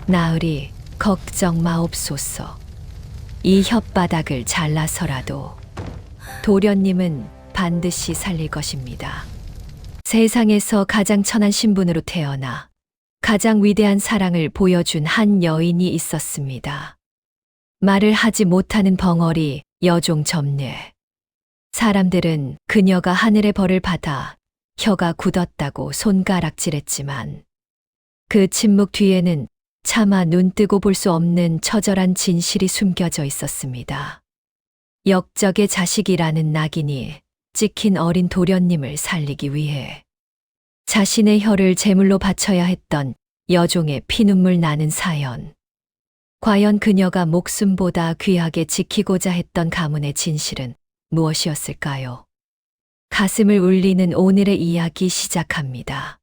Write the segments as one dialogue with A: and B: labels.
A: 나으리, 걱정 마옵소서. 이 혓바닥을 잘라서라도 도련님은 반드시 살릴 것입니다. 세상에서 가장 천한 신분으로 태어나 가장 위대한 사랑을 보여준 한 여인이 있었습니다. 말을 하지 못하는 벙어리 여종 점례. 사람들은 그녀가 하늘의 벌을 받아 혀가 굳었다고 손가락질했지만 그 침묵 뒤에는 차마 눈뜨고 볼 수 없는 처절한 진실이 숨겨져 있었습니다. 역적의 자식이라는 낙인이 찍힌 어린 도련님을 살리기 위해 자신의 혀를 제물로 바쳐야 했던 여종의 피눈물 나는 사연. 과연 그녀가 목숨보다 귀하게 지키고자 했던 가문의 진실은 무엇이었을까요? 가슴을 울리는 오늘의 이야기 시작합니다.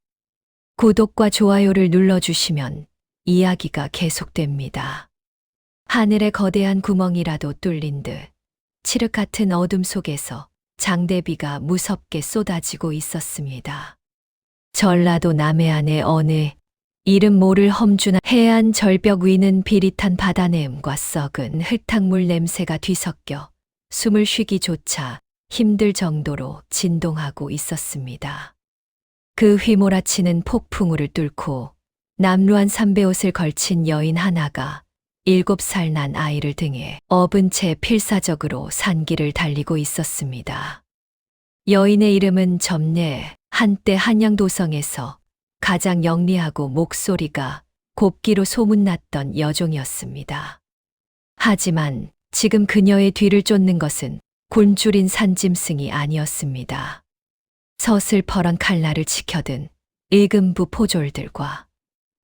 A: 구독과 좋아요를 눌러주시면 이야기가 계속됩니다. 하늘의 거대한 구멍이라도 뚫린 듯 칠흑 같은 어둠 속에서 장대비가 무섭게 쏟아지고 있었습니다. 전라도 남해안의 어느 이름 모를 험준한 해안 절벽 위는 비릿한 바다 내음과 썩은 흙탕물 냄새가 뒤섞여 숨을 쉬기조차 힘들 정도로 진동하고 있었습니다. 그 휘몰아치는 폭풍우를 뚫고 남루한 삼배옷을 걸친 여인 하나가 7살 난 아이를 등에 업은 채 필사적으로 산길을 달리고 있었습니다. 여인의 이름은 점례, 한때 한양도성에서 가장 영리하고 목소리가 곱기로 소문났던 여종이었습니다. 하지만 지금 그녀의 뒤를 쫓는 것은 굶주린 산짐승이 아니었습니다. 서슬퍼런 칼날을 지켜든 일금부 포졸들과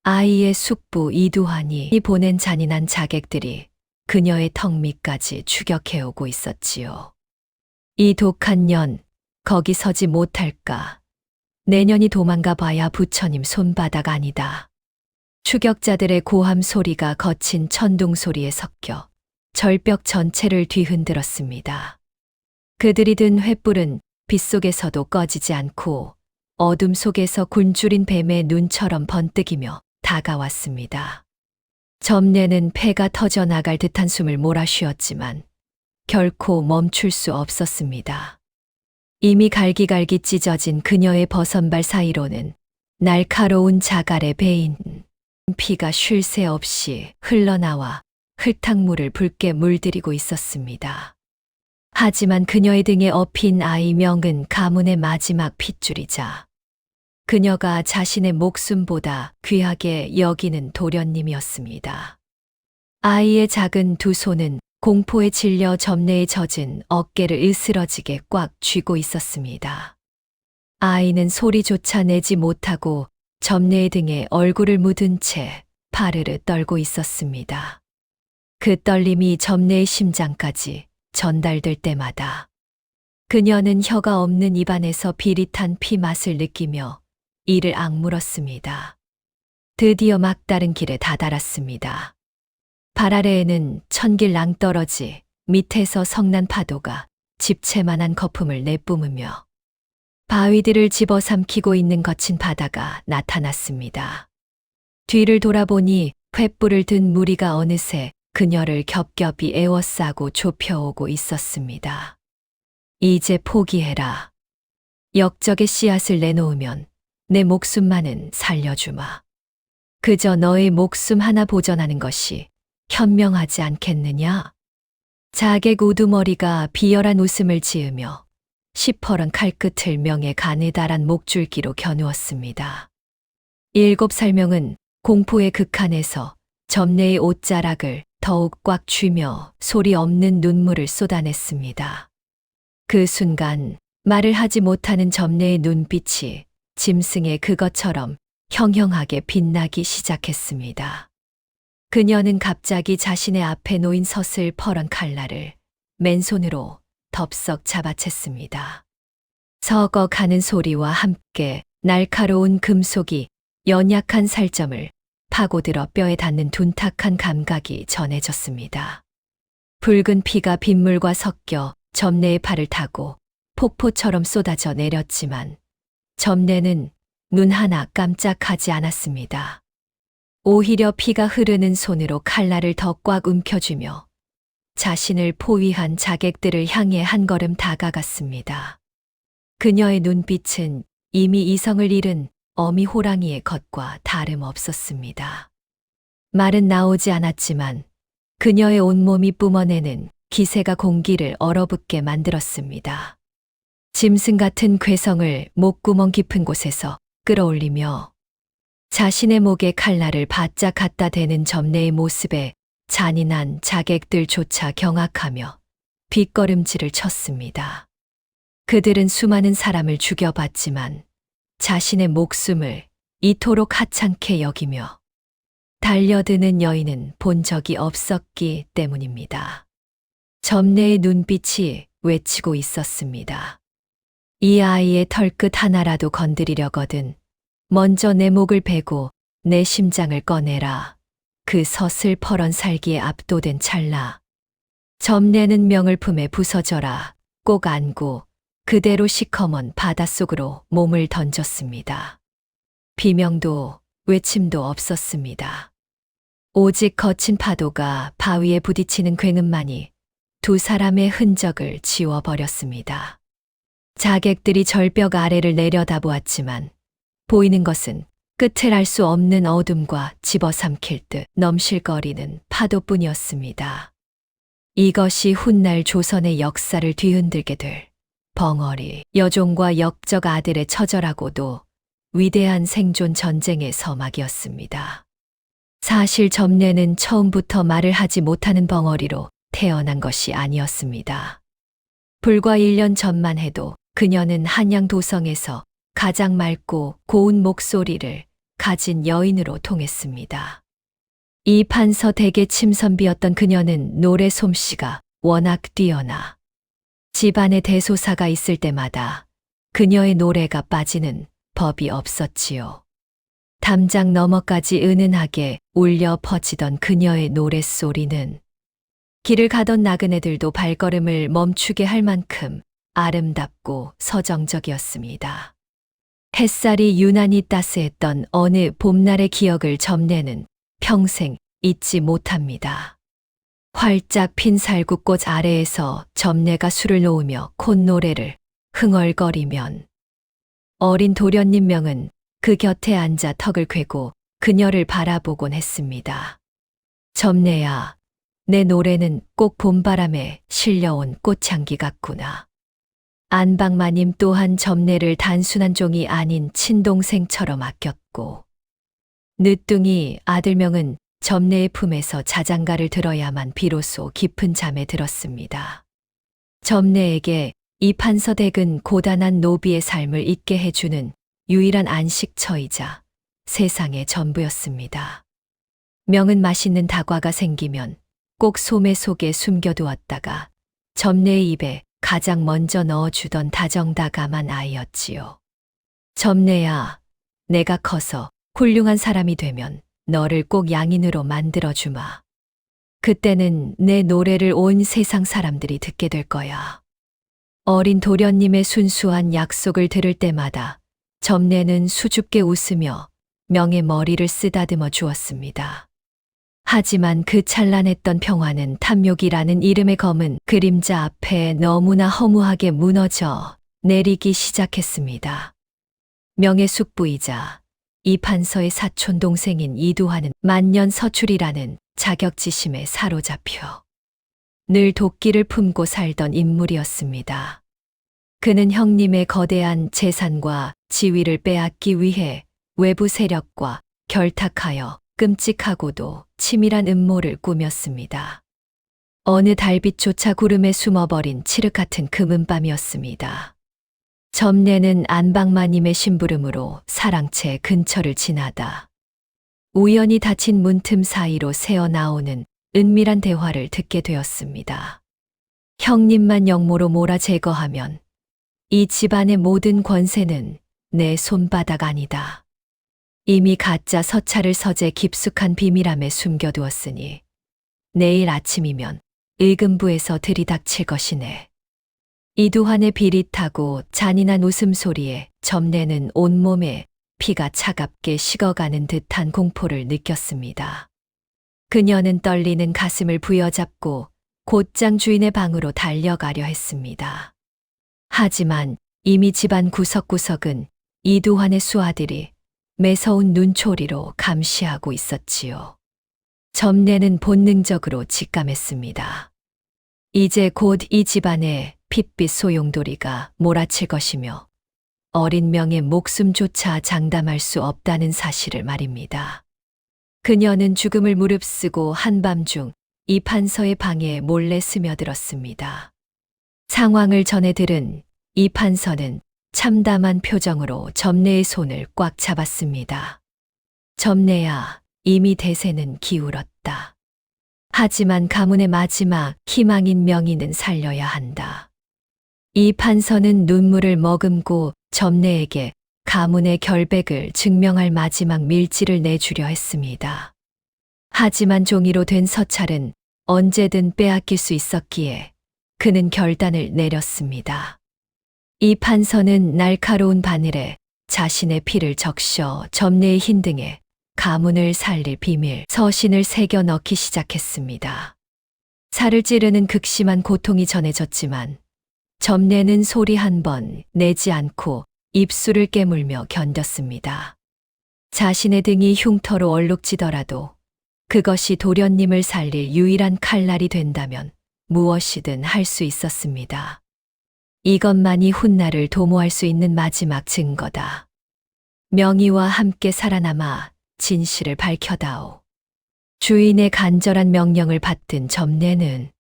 A: 아이의 숙부 이두환이 보낸 잔인한 자객들이 그녀의 턱 밑까지 추격해오고 있었지요. 이 독한 년, 거기 서지 못할까. 내년이 도망가 봐야 부처님 손바닥 아니다. 추격자들의 고함 소리가 거친 천둥 소리에 섞여 절벽 전체를 뒤흔들었습니다. 그들이 든 횃불은 빛속에서도 꺼지지 않고 어둠 속에서 굶주린 뱀의 눈처럼 번뜩이며 다가왔습니다. 점례는 폐가 터져나갈 듯한 숨을 몰아쉬었지만 결코 멈출 수 없었습니다. 이미 갈기갈기 찢어진 그녀의 버선발 사이로는 날카로운 자갈의 배인 피가 쉴 새 없이 흘러나와 흙탕물을 붉게 물들이고 있었습니다. 하지만 그녀의 등에 업힌 아이 명은 가문의 마지막 핏줄이자 그녀가 자신의 목숨보다 귀하게 여기는 도련님이었습니다. 아이의 작은 두 손은 공포에 질려 점례에 젖은 어깨를 으스러지게 꽉 쥐고 있었습니다. 아이는 소리조차 내지 못하고 점례의 등에 얼굴을 묻은 채 파르르 떨고 있었습니다. 그 떨림이 점례의 심장까지 전달될 때마다 그녀는 혀가 없는 입안에서 비릿한 피 맛을 느끼며 이를 악물었습니다. 드디어 막다른 길에 다다랐습니다. 발 아래에는 천길 낭떠러지 밑에서 성난 파도가 집채만한 거품을 내뿜으며 바위들을 집어삼키고 있는 거친 바다가 나타났습니다. 뒤를 돌아보니 횃불을 든 무리가 어느새 그녀를 겹겹이 에워싸고 좁혀오고 있었습니다. 이제 포기해라. 역적의 씨앗을 내놓으면 내 목숨만은 살려주마. 그저 너의 목숨 하나 보전하는 것이 현명하지 않겠느냐? 자객 우두머리가 비열한 웃음을 지으며 시퍼런 칼끝을 명의 가느다란 목줄기로 겨누었습니다. 7살명은 공포의 극한에서 점례의 옷자락을 더욱 꽉 쥐며 소리 없는 눈물을 쏟아냈습니다. 그 순간 말을 하지 못하는 점례의 눈빛이 짐승의 그것처럼 형형하게 빛나기 시작했습니다. 그녀는 갑자기 자신의 앞에 놓인 서슬퍼런 칼날을 맨손으로 덥석 잡아챘습니다. 서거가는 소리와 함께 날카로운 금속이 연약한 살점을 파고들어 뼈에 닿는 둔탁한 감각이 전해졌습니다. 붉은 피가 빗물과 섞여 점례의 팔을 타고 폭포처럼 쏟아져 내렸지만 점례는 눈 하나 깜짝하지 않았습니다. 오히려 피가 흐르는 손으로 칼날을 더 꽉 움켜쥐며 자신을 포위한 자객들을 향해 한 걸음 다가갔습니다. 그녀의 눈빛은 이미 이성을 잃은 어미 호랑이의 것과 다름없었습니다. 말은 나오지 않았지만 그녀의 온몸이 뿜어내는 기세가 공기를 얼어붙게 만들었습니다. 짐승 같은 괴성을 목구멍 깊은 곳에서 끌어올리며 자신의 목에 칼날을 바짝 갖다 대는 점례의 모습에 잔인한 자객들조차 경악하며 뒷걸음질을 쳤습니다. 그들은 수많은 사람을 죽여봤지만 자신의 목숨을 이토록 하찮게 여기며 달려드는 여인은 본 적이 없었기 때문입니다. 점례의 눈빛이 외치고 있었습니다. 이 아이의 털끝 하나라도 건드리려거든 먼저 내 목을 베고 내 심장을 꺼내라. 그 서슬퍼런 살기에 압도된 찰나 점례는 명을 품에 부서져라 꼭 안고 그대로 시커먼 바닷속으로 몸을 던졌습니다. 비명도 외침도 없었습니다. 오직 거친 파도가 바위에 부딪히는 굉음만이 두 사람의 흔적을 지워버렸습니다. 자객들이 절벽 아래를 내려다보았지만 보이는 것은 끝을 알 수 없는 어둠과 집어삼킬 듯 넘실거리는 파도뿐이었습니다. 이것이 훗날 조선의 역사를 뒤흔들게 될 벙어리 여종과 역적 아들의 처절하고도 위대한 생존 전쟁의 서막이었습니다. 사실 점례는 처음부터 말을 하지 못하는 벙어리로 태어난 것이 아니었습니다. 불과 1년 전만 해도 그녀는 한양 도성에서 가장 맑고 고운 목소리를 가진 여인으로 통했습니다. 이 판서 댁의 침선비였던 그녀는 노래 솜씨가 워낙 뛰어나 집안에 대소사가 있을 때마다 그녀의 노래가 빠지는 법이 없었지요. 담장 너머까지 은은하게 울려 퍼지던 그녀의 노랫소리는 길을 가던 나그네들도 발걸음을 멈추게 할 만큼 아름답고 서정적이었습니다. 햇살이 유난히 따스했던 어느 봄날의 기억을 점례는 평생 잊지 못합니다. 활짝 핀 살구꽃 아래에서 점례가 술을 놓으며 콧노래를 흥얼거리면 어린 도련님 명은 그 곁에 앉아 턱을 괴고 그녀를 바라보곤 했습니다. 점례야, 내 노래는 꼭 봄바람에 실려온 꽃향기 같구나. 안방마님 또한 점례를 단순한 종이 아닌 친동생처럼 아꼈고 늦둥이 아들명은 점례의 품에서 자장가를 들어야만 비로소 깊은 잠에 들었습니다. 점례에게 이 판서댁은 고단한 노비의 삶을 잊게 해주는 유일한 안식처이자 세상의 전부였습니다. 명은 맛있는 다과가 생기면 꼭 소매 속에 숨겨두었다가 점례의 입에 가장 먼저 넣어주던 다정다감한 아이였지요. 점례야, 내가 커서 훌륭한 사람이 되면 너를 꼭 양인으로 만들어주마. 그때는 내 노래를 온 세상 사람들이 듣게 될 거야. 어린 도련님의 순수한 약속을 들을 때마다 점례는 수줍게 웃으며 명의 머리를 쓰다듬어 주었습니다. 하지만 그 찬란했던 평화는 탐욕이라는 이름의 검은 그림자 앞에 너무나 허무하게 무너져 내리기 시작했습니다. 명의 숙부이자 이 판서의 사촌 동생인 이두환은 만년 서출이라는 자격지심에 사로잡혀 늘 도끼를 품고 살던 인물이었습니다. 그는 형님의 거대한 재산과 지위를 빼앗기 위해 외부 세력과 결탁하여 끔찍하고도 치밀한 음모를 꾸몄습니다. 어느 달빛조차 구름에 숨어버린 칠흑 같은 금은밤이었습니다. 점례는 안방마님의 심부름으로 사랑채 근처를 지나다 우연히 닫힌 문틈 사이로 새어나오는 은밀한 대화를 듣게 되었습니다. 형님만 영모로 몰아 제거하면 이 집안의 모든 권세는 내 손바닥 아니다. 이미 가짜 서찰을 서재 깊숙한 비밀함에 숨겨두었으니 내일 아침이면 의금부에서 들이닥칠 것이네. 이두환의 비릿하고 잔인한 웃음소리에 점례는 온몸에 피가 차갑게 식어가는 듯한 공포를 느꼈습니다. 그녀는 떨리는 가슴을 부여잡고 곧장 주인의 방으로 달려가려 했습니다. 하지만 이미 집안 구석구석은 이두환의 수하들이 매서운 눈초리로 감시하고 있었지요. 점례는 본능적으로 직감했습니다. 이제 곧 이 집안에 핏빛 소용돌이가 몰아칠 것이며 어린 명의 목숨조차 장담할 수 없다는 사실을 말입니다. 그녀는 죽음을 무릅쓰고 한밤중 이 판서의 방에 몰래 스며들었습니다. 상황을 전해 들은 이 판서는 참담한 표정으로 점례의 손을 꽉 잡았습니다. 점례야, 이미 대세는 기울었다. 하지만 가문의 마지막 희망인 명의는 살려야 한다. 이 판서는 눈물을 머금고 점례에게 가문의 결백을 증명할 마지막 밀지를 내주려 했습니다. 하지만 종이로 된 서찰은 언제든 빼앗길 수 있었기에 그는 결단을 내렸습니다. 이 판서는 날카로운 바늘에 자신의 피를 적셔 점례의 흰 등에 가문을 살릴 비밀 서신을 새겨 넣기 시작했습니다. 살을 찌르는 극심한 고통이 전해졌지만 점례는 소리 한 번 내지 않고 입술을 깨물며 견뎠습니다. 자신의 등이 흉터로 얼룩지더라도 그것이 도련님을 살릴 유일한 칼날이 된다면 무엇이든 할 수 있었습니다. 이것만이 훗날을 도모할 수 있는 마지막 증거다. 명의와 함께 살아남아 진실을 밝혀다오. 주인의 간절한 명령을 받든 점례는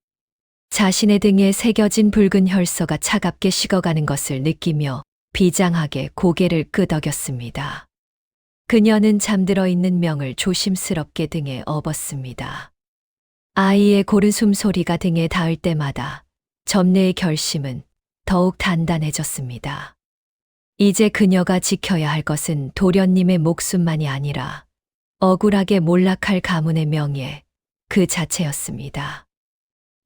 A: 자신의 등에 새겨진 붉은 혈서가 차갑게 식어가는 것을 느끼며 비장하게 고개를 끄덕였습니다. 그녀는 잠들어 있는 명을 조심스럽게 등에 업었습니다. 아이의 고른 숨소리가 등에 닿을 때마다 점례의 결심은 더욱 단단해졌습니다. 이제 그녀가 지켜야 할 것은 도련님의 목숨만이 아니라 억울하게 몰락할 가문의 명예 그 자체였습니다.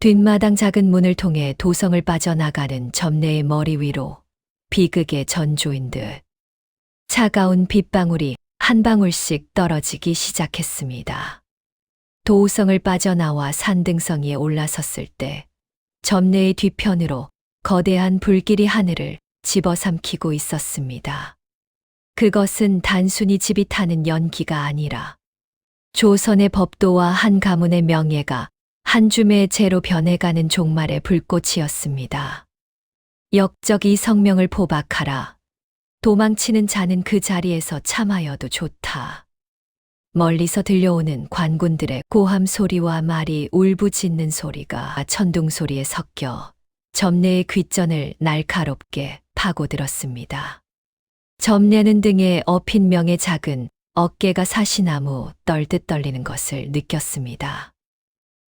A: 뒷마당 작은 문을 통해 도성을 빠져나가는 점례의 머리 위로 비극의 전조인 듯 차가운 빗방울이 한 방울씩 떨어지기 시작했습니다. 도우성을 빠져나와 산등성 위에 올라섰을 때 점례의 뒤편으로 거대한 불길이 하늘을 집어삼키고 있었습니다. 그것은 단순히 집이 타는 연기가 아니라 조선의 법도와 한 가문의 명예가 한 줌의 재로 변해가는 종말의 불꽃이었습니다. 역적 이 성명을 포박하라. 도망치는 자는 그 자리에서 참아여도 좋다. 멀리서 들려오는 관군들의 고함 소리와 말이 울부짖는 소리가 천둥 소리에 섞여 점례의 귓전을 날카롭게 파고들었습니다. 점례는 등에 업힌 명의 작은 어깨가 사시나무 떨듯 떨리는 것을 느꼈습니다.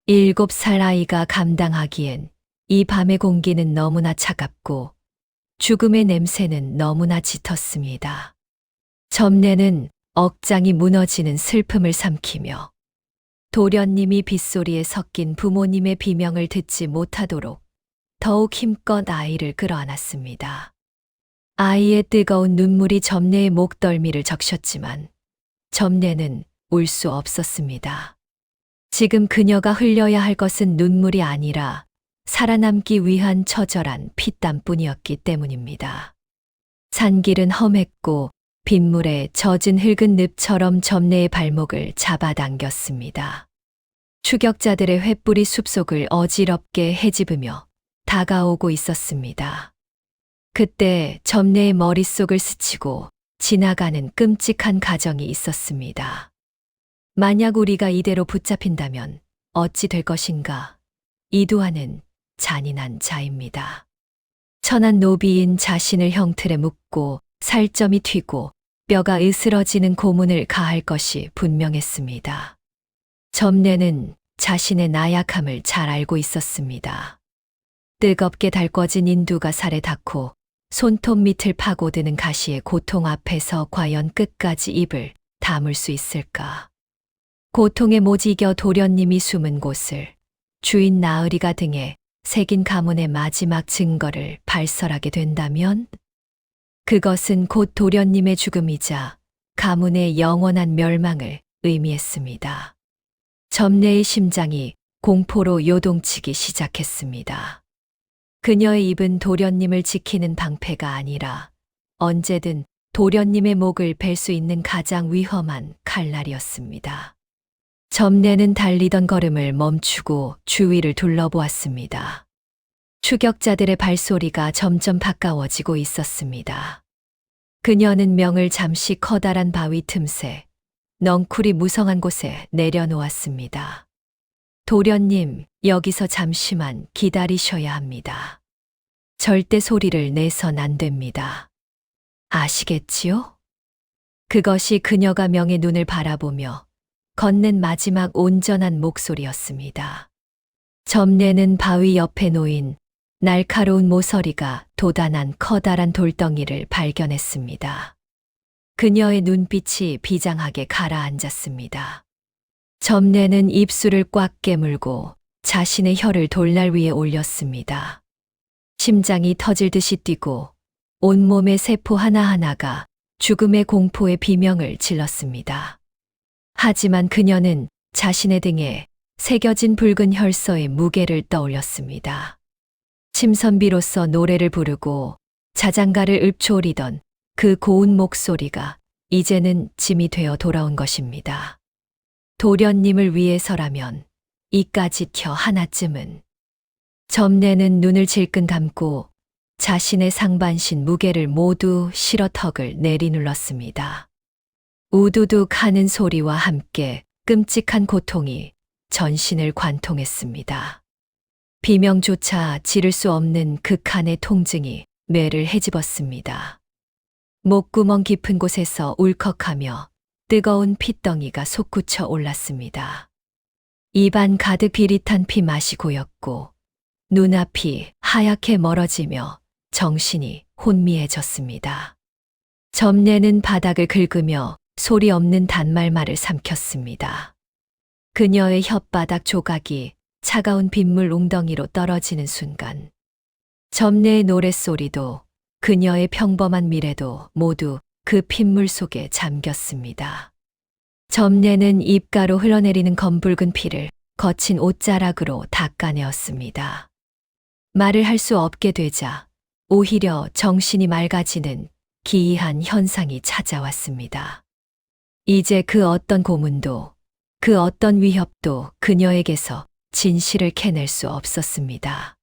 A: 7살 아이가 감당하기엔 이 밤의 공기는 너무나 차갑고 죽음의 냄새는 너무나 짙었습니다. 점례는 억장이 무너지는 슬픔을 삼키며 도련님이 빗소리에 섞인 부모님의 비명을 듣지 못하도록 더욱 힘껏 아이를 끌어안았습니다. 아이의 뜨거운 눈물이 점례의 목덜미를 적셨지만 점례는 울 수 없었습니다. 지금 그녀가 흘려야 할 것은 눈물이 아니라 살아남기 위한 처절한 피땀뿐이었기 때문입니다. 산길은 험했고 빗물에 젖은 흙은 늪처럼 점례의 발목을 잡아당겼습니다. 추격자들의 횃불이 숲속을 어지럽게 헤집으며 다가오고 있었습니다. 그때 점례의 머릿속을 스치고 지나가는 끔찍한 가정이 있었습니다. 만약 우리가 이대로 붙잡힌다면 어찌 될 것인가? 이두환은 잔인한 자입니다. 천한 노비인 자신을 형틀에 묶고 살점이 튀고 뼈가 으스러지는 고문을 가할 것이 분명했습니다. 점례는 자신의 나약함을 잘 알고 있었습니다. 뜨겁게 달궈진 인두가 살에 닿고 손톱 밑을 파고드는 가시의 고통 앞에서 과연 끝까지 입을 다물 수 있을까? 고통에 못 이겨 도련님이 숨은 곳을 주인 나으리가 등에 새긴 가문의 마지막 증거를 발설하게 된다면 그것은 곧 도련님의 죽음이자 가문의 영원한 멸망을 의미했습니다. 점례의 심장이 공포로 요동치기 시작했습니다. 그녀의 입은 도련님을 지키는 방패가 아니라 언제든 도련님의 목을 벨 수 있는 가장 위험한 칼날이었습니다. 점례는 달리던 걸음을 멈추고 주위를 둘러보았습니다. 추격자들의 발소리가 점점 가까워지고 있었습니다. 그녀는 명을 잠시 커다란 바위 틈새, 넝쿨이 무성한 곳에 내려놓았습니다. 도련님, 여기서 잠시만 기다리셔야 합니다. 절대 소리를 내선 안 됩니다. 아시겠지요? 그것이 그녀가 명의 눈을 바라보며 건넨 마지막 온전한 목소리였습니다. 점례는 바위 옆에 놓인 날카로운 모서리가 돋아난 커다란 돌덩이를 발견했습니다. 그녀의 눈빛이 비장하게 가라앉았습니다. 점례는 입술을 꽉 깨물고 자신의 혀를 돌날 위에 올렸습니다. 심장이 터질 듯이 뛰고 온몸의 세포 하나하나가 죽음의 공포의 비명을 질렀습니다. 하지만 그녀는 자신의 등에 새겨진 붉은 혈서의 무게를 떠올렸습니다. 침선비로서 노래를 부르고 자장가를 읊조리던 그 고운 목소리가 이제는 짐이 되어 돌아온 것입니다. 도련님을 위해서라면 이까짓 혀 하나쯤은. 점례는 눈을 질끈 감고 자신의 상반신 무게를 모두 실어 턱을 내리눌렀습니다. 우두둑 하는 소리와 함께 끔찍한 고통이 전신을 관통했습니다. 비명조차 지를 수 없는 극한의 통증이 뇌를 헤집었습니다. 목구멍 깊은 곳에서 울컥하며 뜨거운 핏덩이가 솟구쳐 올랐습니다. 입안 가득 비릿한 피맛이 고였고 눈앞이 하얗게 멀어지며 정신이 혼미해졌습니다. 점례는 바닥을 긁으며 소리 없는 단말말을 삼켰습니다. 그녀의 혓바닥 조각이 차가운 빗물 웅덩이로 떨어지는 순간 점례의 노랫소리도 그녀의 평범한 미래도 모두 그 핏물 속에 잠겼습니다. 점례는 입가로 흘러내리는 검붉은 피를 거친 옷자락으로 닦아내었습니다. 말을 할 수 없게 되자 오히려 정신이 맑아지는 기이한 현상이 찾아왔습니다. 이제 그 어떤 고문도, 그 어떤 위협도 그녀에게서 진실을 캐낼 수 없었습니다.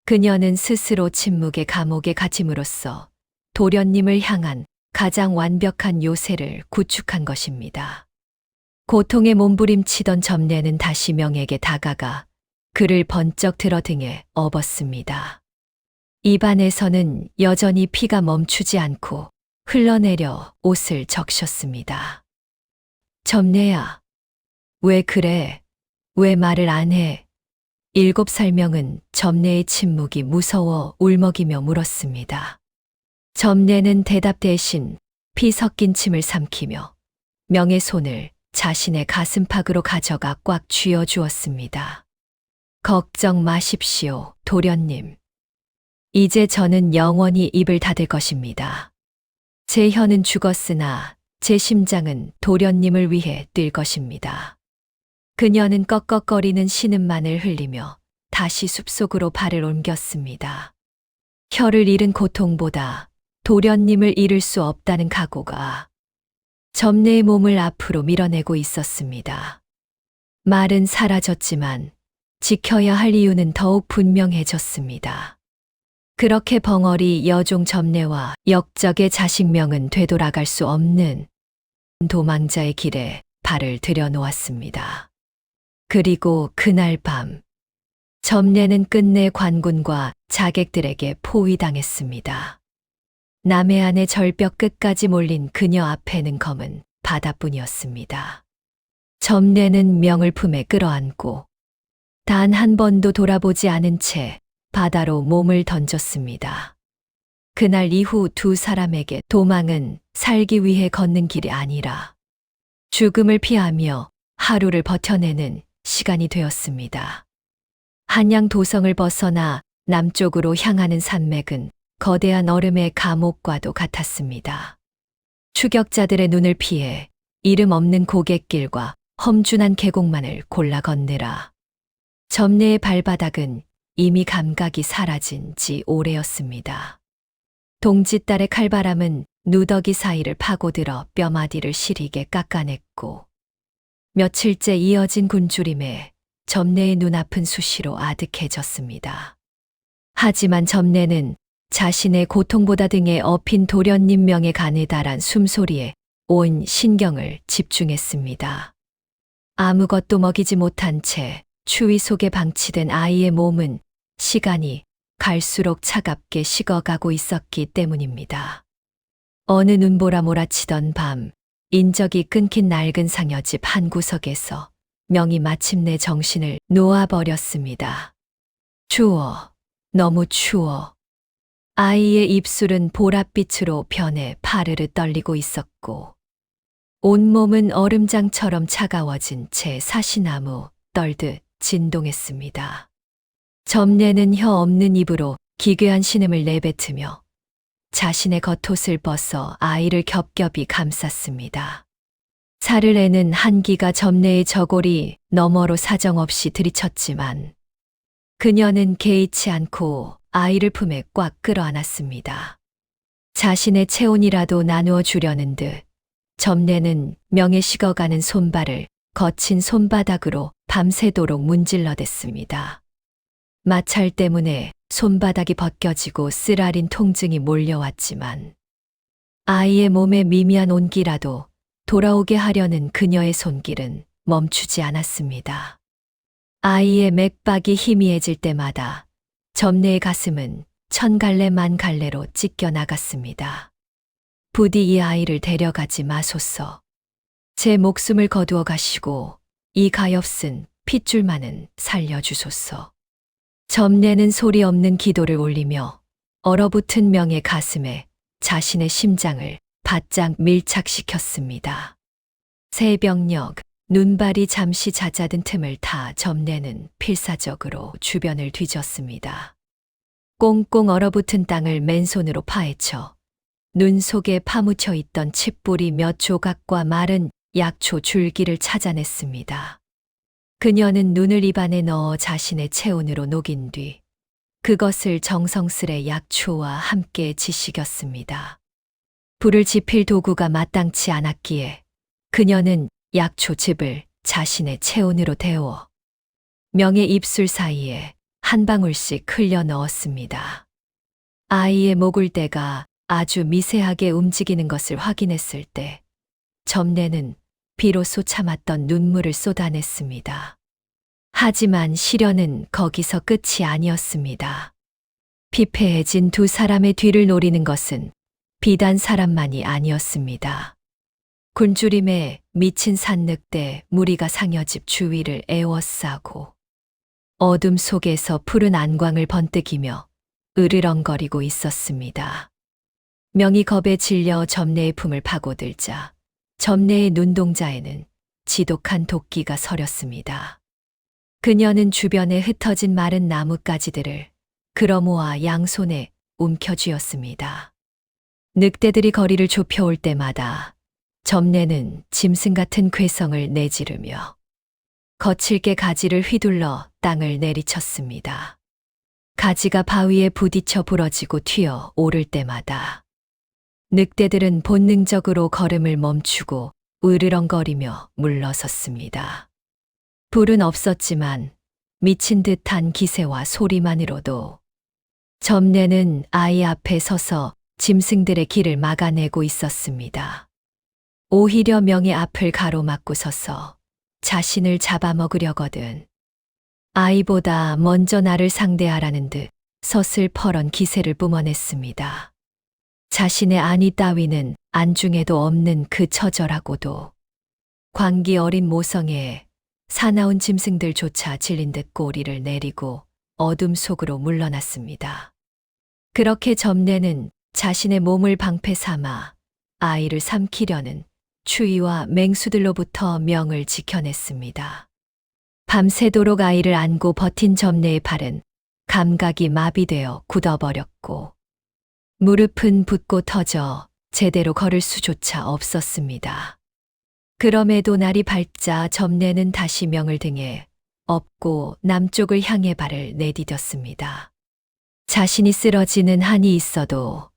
A: 그녀는 스스로 침묵의 감옥에 갇힘으로써 도련님을 향한 가장 완벽한 요새를 구축한 것입니다. 고통에 몸부림치던 점례는 다시 명에게 다가가 그를 번쩍 들어 등에 업었습니다. 입안에서는 여전히 피가 멈추지 않고 흘러내려 옷을 적셨습니다. 점례야, 왜 그래? 왜 말을 안 해? 7살 명은 점례의 침묵이 무서워 울먹이며 물었습니다. 점례는 대답 대신 피 섞인 침을 삼키며 명의 손을 자신의 가슴팍으로 가져가 꽉 쥐어 주었습니다. 걱정 마십시오, 도련님. 이제 저는 영원히 입을 닫을 것입니다. 제 혀는 죽었으나 제 심장은 도련님을 위해 뛸 것입니다. 그녀는 꺽꺽거리는 신음만을 흘리며 다시 숲속으로 발을 옮겼습니다. 혀를 잃은 고통보다 도련님을 잃을 수 없다는 각오가 점례의 몸을 앞으로 밀어내고 있었습니다. 말은 사라졌지만 지켜야 할 이유는 더욱 분명해졌습니다. 그렇게 벙어리 여종 점례와 역적의 자식명은 되돌아갈 수 없는 도망자의 길에 발을 들여놓았습니다. 그리고 그날 밤, 점례는 끝내 관군과 자객들에게 포위당했습니다. 남해안의 절벽 끝까지 몰린 그녀 앞에는 검은 바다뿐이었습니다. 점례는 명을 품에 끌어안고 단 한 번도 돌아보지 않은 채 바다로 몸을 던졌습니다. 그날 이후 두 사람에게 도망은 살기 위해 걷는 길이 아니라 죽음을 피하며 하루를 버텨내는 시간이 되었습니다. 한양 도성을 벗어나 남쪽으로 향하는 산맥은 거대한 얼음의 감옥과도 같았습니다. 추격자들의 눈을 피해 이름 없는 고갯길과 험준한 계곡만을 골라 걷느라 점내의 발바닥은 이미 감각이 사라진 지 오래였습니다. 동짓달의 칼바람은 누더기 사이를 파고들어 뼈마디를 시리게 깎아냈고 며칠째 이어진 굶주림에 점내의 눈앞은 수시로 아득해졌습니다. 하지만 점내는 자신의 고통보다 등에 업힌 도련님 명에 가느다란 숨소리에 온 신경을 집중했습니다. 아무것도 먹이지 못한 채 추위 속에 방치된 아이의 몸은 시간이 갈수록 차갑게 식어가고 있었기 때문입니다. 어느 눈보라 몰아치던 밤, 인적이 끊긴 낡은 상여집 한 구석에서 명이 마침내 정신을 놓아버렸습니다. 추워, 너무 추워. 아이의 입술은 보랏빛으로 변해 파르르 떨리고 있었고 온몸은 얼음장처럼 차가워진 채 사시나무 떨듯 진동했습니다. 점내는 혀 없는 입으로 기괴한 신음을 내뱉으며 자신의 겉옷을 벗어 아이를 겹겹이 감쌌습니다. 살을 내는 한기가 점내의 저고리 너머로 사정없이 들이쳤지만 그녀는 개의치 않고 아이를 품에 꽉 끌어안았습니다. 자신의 체온이라도 나누어 주려는 듯 점내는 명에 식어가는 손발을 거친 손바닥으로 밤새도록 문질러댔습니다. 마찰 때문에 손바닥이 벗겨지고 쓰라린 통증이 몰려왔지만 아이의 몸에 미미한 온기라도 돌아오게 하려는 그녀의 손길은 멈추지 않았습니다. 아이의 맥박이 희미해질 때마다 점내의 가슴은 천 갈래 만 갈래로 찢겨 나갔습니다. 부디 이 아이를 데려가지 마소서. 제 목숨을 거두어 가시고 이 가엾은 핏줄만은 살려주소서. 점내는 소리 없는 기도를 올리며 얼어붙은 명의 가슴에 자신의 심장을 바짝 밀착시켰습니다. 새벽녘 눈발이 잠시 잦아든 틈을 타 점내는 필사적으로 주변을 뒤졌습니다. 꽁꽁 얼어붙은 땅을 맨손으로 파헤쳐 눈 속에 파묻혀 있던 칡뿌리 몇 조각과 마른 약초 줄기를 찾아냈습니다. 그녀는 눈을 입안에 넣어 자신의 체온으로 녹인 뒤 그것을 정성스레 약초와 함께 지식였습니다. 불을 지필 도구가 마땅치 않았기에 그녀는 약초즙을 자신의 체온으로 데워 명의 입술 사이에 한 방울씩 흘려 넣었습니다. 아이의 목울대가 아주 미세하게 움직이는 것을 확인했을 때 점내는 비로소 참았던 눈물을 쏟아냈습니다. 하지만 시련은 거기서 끝이 아니었습니다. 피폐해진 두 사람의 뒤를 노리는 것은 비단 사람만이 아니었습니다. 굶주림에 미친 산늑대 무리가 상여집 주위를 에워싸고 어둠 속에서 푸른 안광을 번뜩이며 으르렁거리고 있었습니다. 명이 겁에 질려 점내의 품을 파고들자 점내의 눈동자에는 지독한 도끼가 서렸습니다. 그녀는 주변에 흩어진 마른 나뭇가지들을 끌어모아 양손에 움켜쥐었습니다. 늑대들이 거리를 좁혀올 때마다 점내는 짐승 같은 괴성을 내지르며 거칠게 가지를 휘둘러 땅을 내리쳤습니다. 가지가 바위에 부딪혀 부러지고 튀어 오를 때마다 늑대들은 본능적으로 걸음을 멈추고 으르렁거리며 물러섰습니다. 불은 없었지만 미친 듯한 기세와 소리만으로도 점내는 아이 앞에 서서 짐승들의 길을 막아내고 있었습니다. 오히려 명의 앞을 가로막고 서서 자신을 잡아먹으려거든 아이보다 먼저 나를 상대하라는 듯 서슬퍼런 기세를 뿜어냈습니다. 자신의 안위 따위는 안중에도 없는 그 처절하고도 광기 어린 모성애에 사나운 짐승들조차 질린 듯 꼬리를 내리고 어둠 속으로 물러났습니다. 그렇게 점내는 자신의 몸을 방패 삼아 아이를 삼키려는 추위와 맹수들로부터 명을 지켜냈습니다. 밤새도록 아이를 안고 버틴 점내의 팔은 감각이 마비되어 굳어버렸고 무릎은 붓고 터져 제대로 걸을 수조차 없었습니다. 그럼에도 날이 밝자 점례는 다시 명을 등에 업고 남쪽을 향해 발을 내디뎠습니다. 자신이 쓰러지는 한이 있어도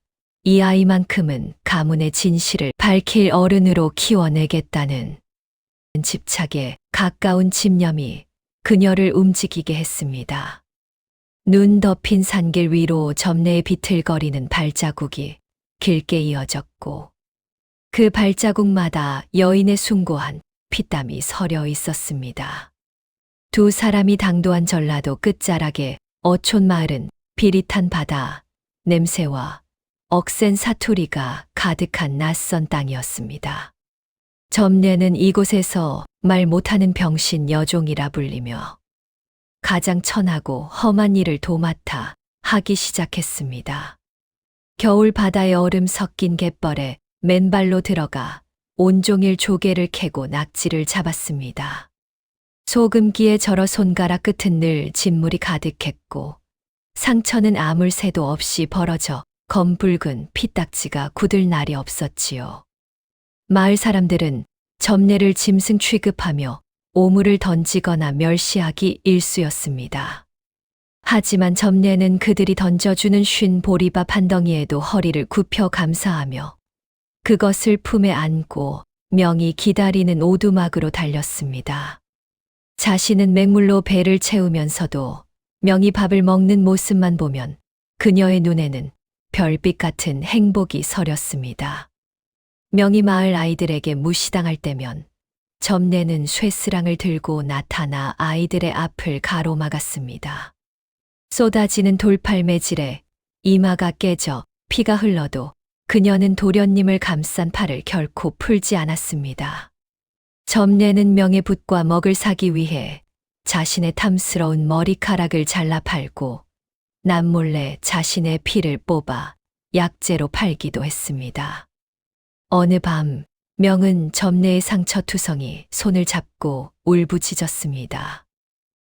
A: 이 아이만큼은 가문의 진실을 밝힐 어른으로 키워내겠다는 집착에 가까운 집념이 그녀를 움직이게 했습니다. 눈 덮인 산길 위로 점례의 비틀거리는 발자국이 길게 이어졌고 그 발자국마다 여인의 숭고한 피땀이 서려 있었습니다. 두 사람이 당도한 전라도 끝자락에 어촌 마을은 비릿한 바다, 냄새와 억센 사투리가 가득한 낯선 땅이었습니다. 점례는 이곳에서 말 못하는 병신 여종이라 불리며 가장 천하고 험한 일을 도맡아 하기 시작했습니다. 겨울 바다의 얼음 섞인 갯벌에 맨발로 들어가 온종일 조개를 캐고 낙지를 잡았습니다. 소금기에 절어 손가락 끝은 늘 진물이 가득했고 상처는 아물 새도 없이 벌어져 검붉은 피딱지가 굳을 날이 없었지요. 마을 사람들은 점례를 짐승 취급하며 오물을 던지거나 멸시하기 일쑤였습니다. 하지만 점례는 그들이 던져주는 쉰 보리밥 한 덩이에도 허리를 굽혀 감사하며 그것을 품에 안고 명이 기다리는 오두막으로 달렸습니다. 자신은 맹물로 배를 채우면서도 명이 밥을 먹는 모습만 보면 그녀의 눈에는 별빛 같은 행복이 서렸습니다. 명이 마을 아이들에게 무시당할 때면 점례는 쇠스랑을 들고 나타나 아이들의 앞을 가로막았습니다. 쏟아지는 돌팔매질에 이마가 깨져 피가 흘러도 그녀는 도련님을 감싼 팔을 결코 풀지 않았습니다. 점례는 명의 붓과 먹을 사기 위해 자신의 탐스러운 머리카락을 잘라 팔고 남몰래 자신의 피를 뽑아 약재로 팔기도 했습니다. 어느 밤 명은 점례의 상처투성이 손을 잡고 울부짖었습니다.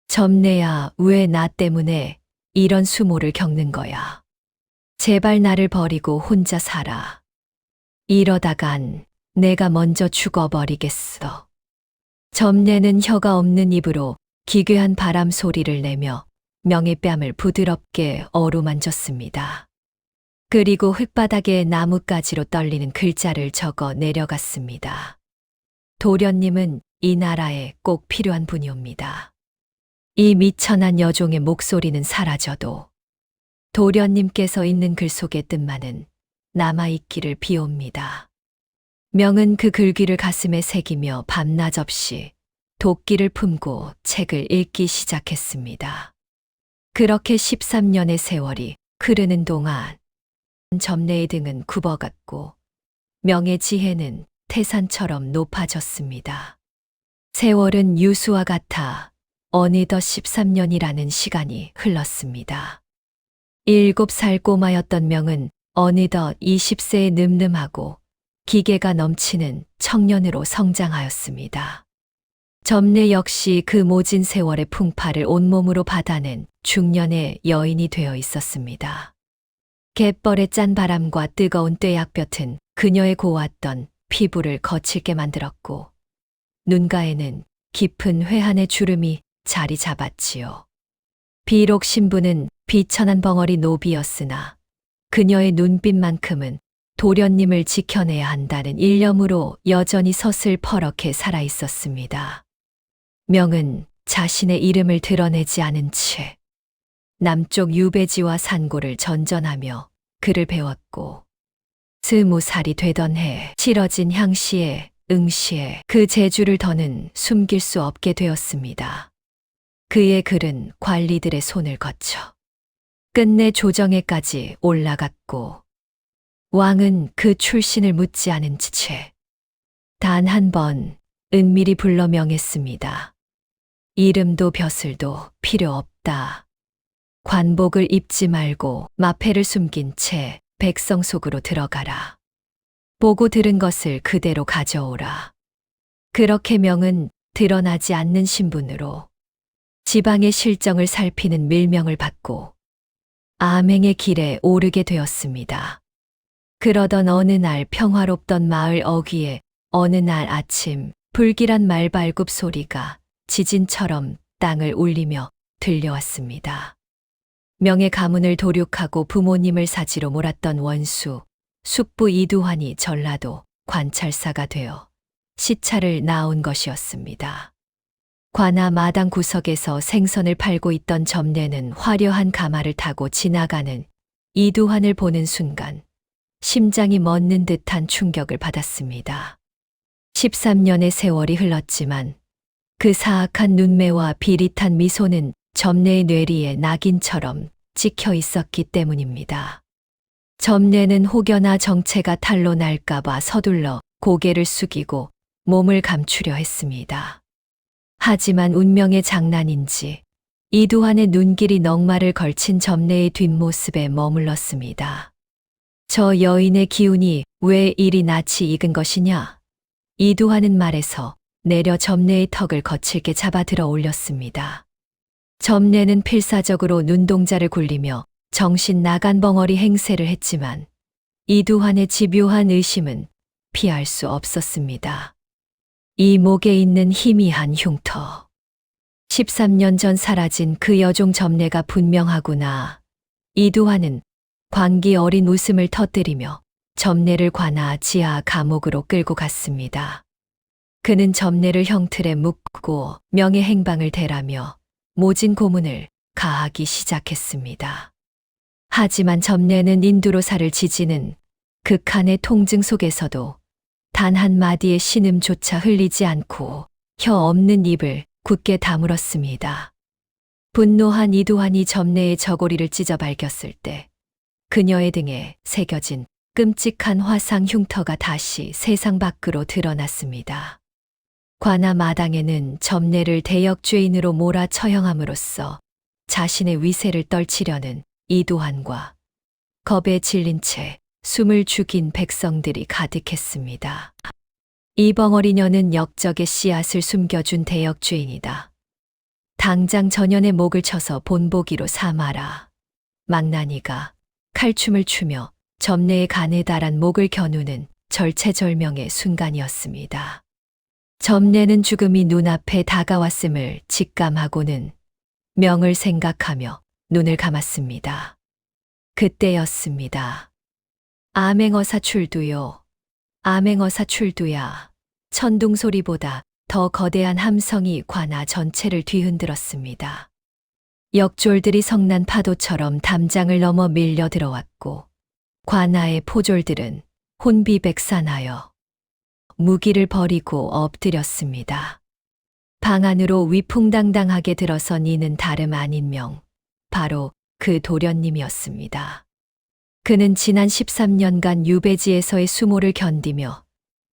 A: 점례야, 왜 나 때문에 이런 수모를 겪는 거야? 제발 나를 버리고 혼자 살아. 이러다간 내가 먼저 죽어버리겠어. 점례는 혀가 없는 입으로 기괴한 바람 소리를 내며 명의 뺨을 부드럽게 어루만졌습니다. 그리고 흙바닥에 나뭇가지로 떨리는 글자를 적어 내려갔습니다. 도련님은 이 나라에 꼭 필요한 분이옵니다. 이 미천한 여종의 목소리는 사라져도 도련님께서 있는 글 속의 뜻만은 남아있기를 비옵니다. 명은 그 글귀를 가슴에 새기며 밤낮 없이 도끼를 품고 책을 읽기 시작했습니다. 그렇게 13년의 세월이 흐르는 동안 점례의 등은 굽어갔고 명의 지혜는 태산처럼 높아졌습니다. 세월은 유수와 같아 어느덧 13년이라는 시간이 흘렀습니다. 7살 꼬마였던 명은 어느덧 20세에 늠름하고 기계가 넘치는 청년으로 성장하였습니다. 점례 역시 그 모진 세월의 풍파를 온몸으로 받아낸 중년의 여인이 되어 있었습니다. 갯벌의 짠 바람과 뜨거운 떼약볕은 그녀의 고왔던 피부를 거칠게 만들었고 눈가에는 깊은 회한의 주름이 자리 잡았지요. 비록 신부는 비천한 벙어리 노비였으나 그녀의 눈빛만큼은 도련님을 지켜내야 한다는 일념으로 여전히 서슬퍼렇게 살아 있었습니다. 명은 자신의 이름을 드러내지 않은 채 남쪽 유배지와 산고를 전전하며 글을 배웠고 20살이 되던 해 치러진 향시에 응시에 그 재주를 더는 숨길 수 없게 되었습니다. 그의 글은 관리들의 손을 거쳐 끝내 조정에까지 올라갔고 왕은 그 출신을 묻지 않은 채 단 한 번 은밀히 불러 명했습니다. 이름도 벼슬도 필요 없다. 관복을 입지 말고 마패를 숨긴 채 백성 속으로 들어가라. 보고 들은 것을 그대로 가져오라. 그렇게 명은 드러나지 않는 신분으로 지방의 실정을 살피는 밀명을 받고 암행의 길에 오르게 되었습니다. 그러던 어느 날 평화롭던 마을 어귀에 어느 날 아침 불길한 말발굽 소리가 지진처럼 땅을 울리며 들려왔습니다. 명의 가문을 도륙하고 부모님을 사지로 몰았던 원수, 숙부 이두환이 전라도 관찰사가 되어 시차를 낳은 것이었습니다. 관아 마당 구석에서 생선을 팔고 있던 점례는 화려한 가마를 타고 지나가는 이두환을 보는 순간 심장이 멎는 듯한 충격을 받았습니다. 13년의 세월이 흘렀지만 그 사악한 눈매와 비릿한 미소는 점례의 뇌리에 낙인처럼 찍혀 있었기 때문입니다. 점례는 혹여나 정체가 탈로 날까봐 서둘러 고개를 숙이고 몸을 감추려 했습니다. 하지만 운명의 장난인지 이두환의 눈길이 넉마를 걸친 점례의 뒷모습에 머물렀습니다. 저 여인의 기운이 왜 이리 낯이 익은 것이냐? 이두환은 말에서 내려 점례의 턱을 거칠게 잡아 들어 올렸습니다. 점례는 필사적으로 눈동자를 굴리며 정신 나간 벙어리 행세를 했지만 이두환의 집요한 의심은 피할 수 없었습니다. 이 목에 있는 희미한 흉터. 13년 전 사라진 그 여종 점례가 분명하구나. 이두환은 광기 어린 웃음을 터뜨리며 점례를 관아 지하 감옥으로 끌고 갔습니다. 그는 점례를 형틀에 묶고 명예 행방을 대라며 모진 고문을 가하기 시작했습니다. 하지만 점례는 인두로사를 지지는 극한의 통증 속에서도 단 한마디의 신음조차 흘리지 않고 혀 없는 입을 굳게 다물었습니다. 분노한 이두환이 점례의 저고리를 찢어 밝혔을 때 그녀의 등에 새겨진 끔찍한 화상 흉터가 다시 세상 밖으로 드러났습니다. 관아 마당에는 점례를 대역죄인으로 몰아 처형함으로써 자신의 위세를 떨치려는 이두환과 겁에 질린 채 숨을 죽인 백성들이 가득했습니다. 이 벙어리녀는 역적의 씨앗을 숨겨준 대역죄인이다. 당장 전연의 목을 쳐서 본보기로 삼아라. 망나니가 칼춤을 추며 점례의 간에 달한 목을 겨누는 절체절명의 순간이었습니다. 점례는 죽음이 눈앞에 다가왔음을 직감하고는 명을 생각하며 눈을 감았습니다. 그때였습니다. 암행어사 출두요. 암행어사 출두야. 천둥 소리보다 더 거대한 함성이 관아 전체를 뒤흔들었습니다. 역졸들이 성난 파도처럼 담장을 넘어 밀려 들어왔고 관아의 포졸들은 혼비백산하여 무기를 버리고 엎드렸습니다. 방 안으로 위풍당당하게 들어선 이는 다름 아닌 명, 바로 그 도련님이었습니다. 그는 지난 13년간 유배지에서의 수모를 견디며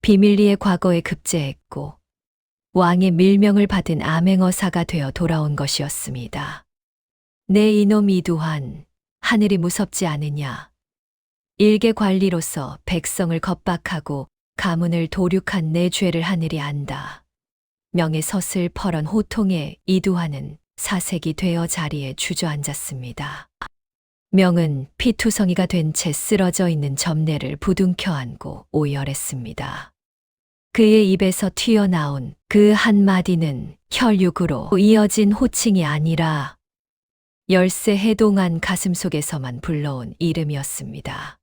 A: 비밀리의 과거에 급제했고 왕의 밀명을 받은 암행어사가 되어 돌아온 것이었습니다. 내 이놈 이두환, 하늘이 무섭지 않으냐? 일개 관리로서 백성을 겁박하고 가문을 도륙한 내 죄를 하늘이 안다. 명의 섯을 펄은 호통에 이두환은 사색이 되어 자리에 주저앉았습니다. 명은 피투성이가 된 채 쓰러져 있는 점례를 부둥켜 안고 오열했습니다. 그의 입에서 튀어나온 그 한마디는 혈육으로 이어진 호칭이 아니라 열세 해 동안 가슴속에서만 불러온 이름이었습니다.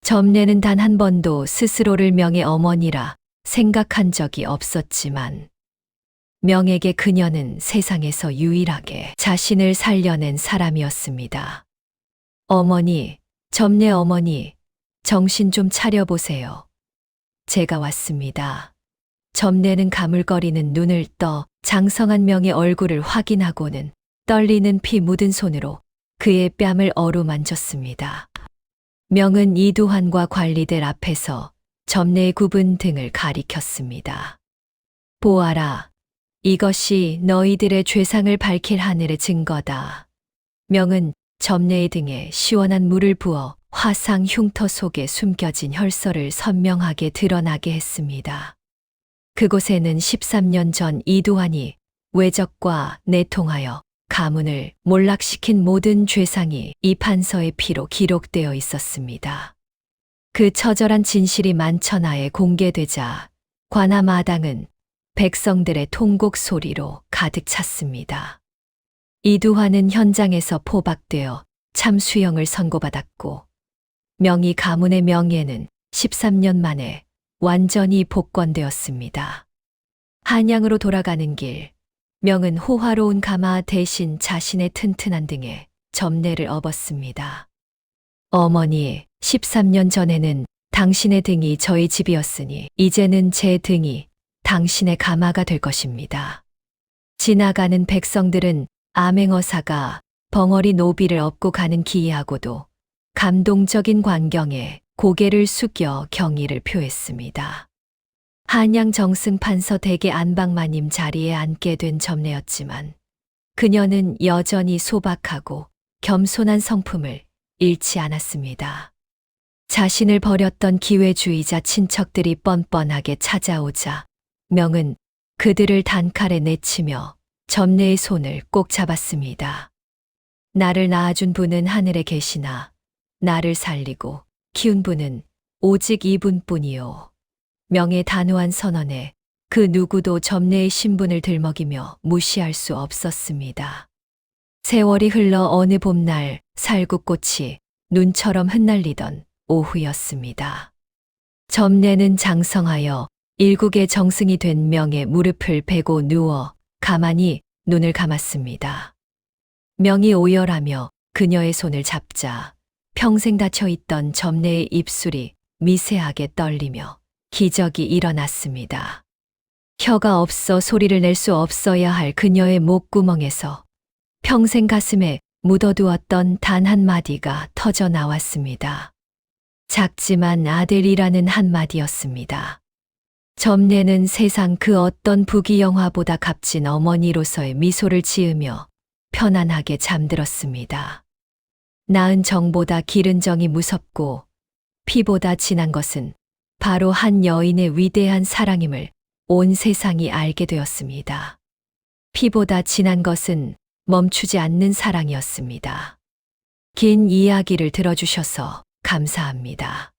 A: 점례는 단 한 번도 스스로를 명의 어머니라 생각한 적이 없었지만 명에게 그녀는 세상에서 유일하게 자신을 살려낸 사람이었습니다. 어머니, 점례 어머니, 정신 좀 차려보세요. 제가 왔습니다. 점례는 가물거리는 눈을 떠 장성한 명의 얼굴을 확인하고는 떨리는 피 묻은 손으로 그의 뺨을 어루만졌습니다. 명은 이두환과 관리들 앞에서 점례의 굽은 등을 가리켰습니다. 보아라, 이것이 너희들의 죄상을 밝힐 하늘의 증거다. 명은 점례의 등에 시원한 물을 부어 화상 흉터 속에 숨겨진 혈서를 선명하게 드러나게 했습니다. 그곳에는 13년 전 이두환이 외적과 내통하여 가문을 몰락시킨 모든 죄상이 이 판서의 피로 기록되어 있었습니다. 그 처절한 진실이 만천하에 공개되자 관아 마당은 백성들의 통곡 소리로 가득 찼습니다. 이두환은 현장에서 포박되어 참수형을 선고받았고 명의 가문의 명예는 13년 만에 완전히 복권되었습니다. 한양으로 돌아가는 길, 명은 호화로운 가마 대신 자신의 튼튼한 등에 점례를 업었습니다. 어머니, 13년 전에는 당신의 등이 저희 집이었으니 이제는 제 등이 당신의 가마가 될 것입니다. 지나가는 백성들은 암행어사가 벙어리 노비를 업고 가는 기이하고도 감동적인 광경에 고개를 숙여 경의를 표했습니다. 한양 정승판서 대개 안방마님 자리에 앉게 된 점례였지만 그녀는 여전히 소박하고 겸손한 성품을 잃지 않았습니다. 자신을 버렸던 기회주의자 친척들이 뻔뻔하게 찾아오자 명은 그들을 단칼에 내치며 점례의 손을 꼭 잡았습니다. 나를 낳아준 분은 하늘에 계시나 나를 살리고 키운 분은 오직 이분뿐이요. 명의 단호한 선언에 그 누구도 점례의 신분을 들먹이며 무시할 수 없었습니다. 세월이 흘러 어느 봄날 살구꽃이 눈처럼 흩날리던 오후였습니다. 점례는 장성하여 일국의 정승이 된 명의 무릎을 베고 누워 가만히 눈을 감았습니다. 명이 오열하며 그녀의 손을 잡자 평생 닫혀있던 점례의 입술이 미세하게 떨리며 기적이 일어났습니다. 혀가 없어 소리를 낼 수 없어야 할 그녀의 목구멍에서 평생 가슴에 묻어두었던 단 한마디가 터져 나왔습니다. 작지만 아들이라는 한마디였습니다. 점례는 세상 그 어떤 부귀영화보다 값진 어머니로서의 미소를 지으며 편안하게 잠들었습니다. 낳은 정보다 기른 정이 무섭고 피보다 진한 것은 바로 한 여인의 위대한 사랑임을 온 세상이 알게 되었습니다. 피보다 진한 것은 멈추지 않는 사랑이었습니다. 긴 이야기를 들어주셔서 감사합니다.